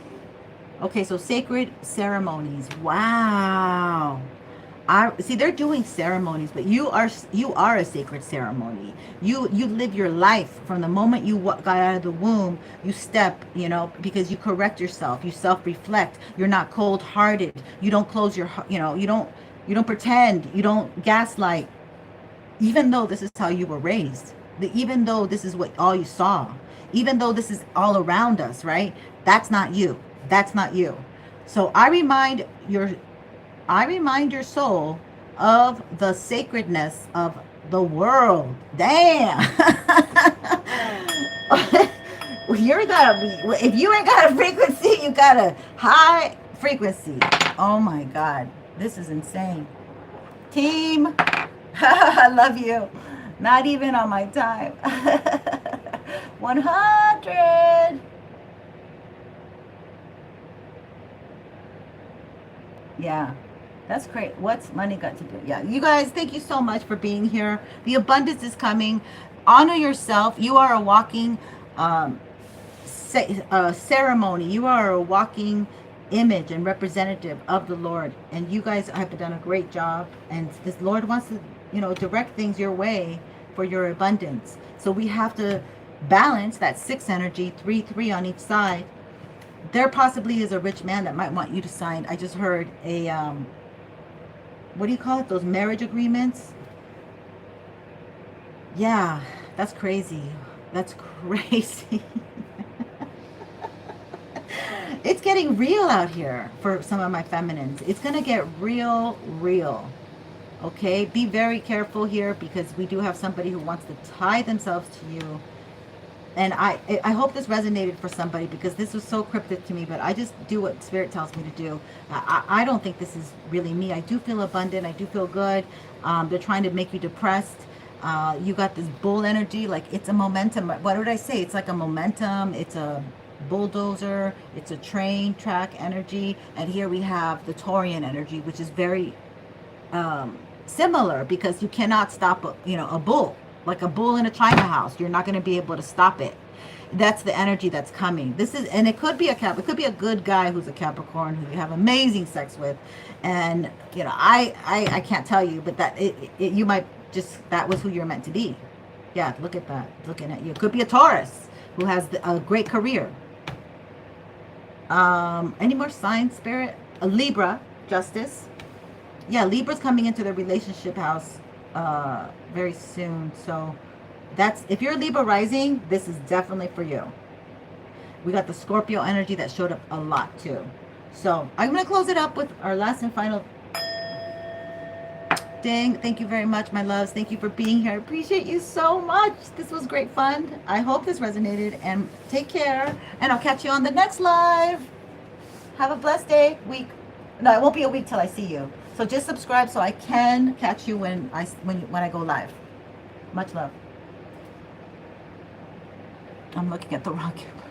Speaker 1: Okay, so sacred ceremonies. Wow. See, they're doing ceremonies, but you are a sacred ceremony. You live your life from the moment you got out of the womb. You step, you know, because you correct yourself. You self-reflect. You're not cold-hearted. You don't close your, you know, you don't You don't pretend. You don't gaslight. Even though this is how you were raised. Even though this is what all you saw. Even though this is all around us, right? That's not you. That's not you. So I remind your soul of the sacredness of the world. Damn. You're gotta be, if you ain't got a frequency, you got a high frequency. Oh my God. This is insane. Team, I love you. Not even on my time. 100. Yeah, that's great. What's money got to do? Yeah, you guys, thank you so much for being here. The abundance is coming. Honor yourself. You are a walking ceremony. You are a walking image and representative of the Lord. And you guys have done a great job. And this Lord wants to, direct things your way for your abundance. So we have to balance that 6 energy, 3 on each side. There possibly is a rich man that might want you to sign. I just heard a, what do you call it? Those marriage agreements. Yeah, that's crazy. That's crazy. It's getting real out here for some of my feminines. It's going to get real. Okay, be very careful here because we do have somebody who wants to tie themselves to you. And I hope this resonated for somebody because this was so cryptic to me, but I just do what Spirit tells me to do. I don't think this is really me. I do feel abundant. I do feel good. They're trying to make you depressed. You got this bull energy, like it's a momentum. What would I say? It's like a momentum. It's a bulldozer. It's a train track energy. And here we have the Taurian energy, which is very similar because you cannot stop a bull. Like a bull in a china house, you're not going to be able to stop it. That's the energy that's coming. This is, and it could be a it could be a good guy who's a Capricorn who you have amazing sex with, and I can't tell you, but that you might just, that was who you're meant to be. Yeah, look at that, looking at you. It could be a Taurus who has a great career. Any more signs, Spirit? A Libra, Justice. Yeah, Libra's coming into the relationship house very soon. So that's, if you're Libra rising, this is definitely for you. We got the Scorpio energy that showed up a lot too. So I'm going to close it up with our last and final ding. Thank you very much, my loves. Thank you for being here. I appreciate you so much. This was great fun. I hope this resonated, and take care, and I'll catch you on the next live. Have a blessed day, week. No, it won't be a week till I see you. So just subscribe so I can catch you when I go live. Much love. I'm looking at the wrong camera.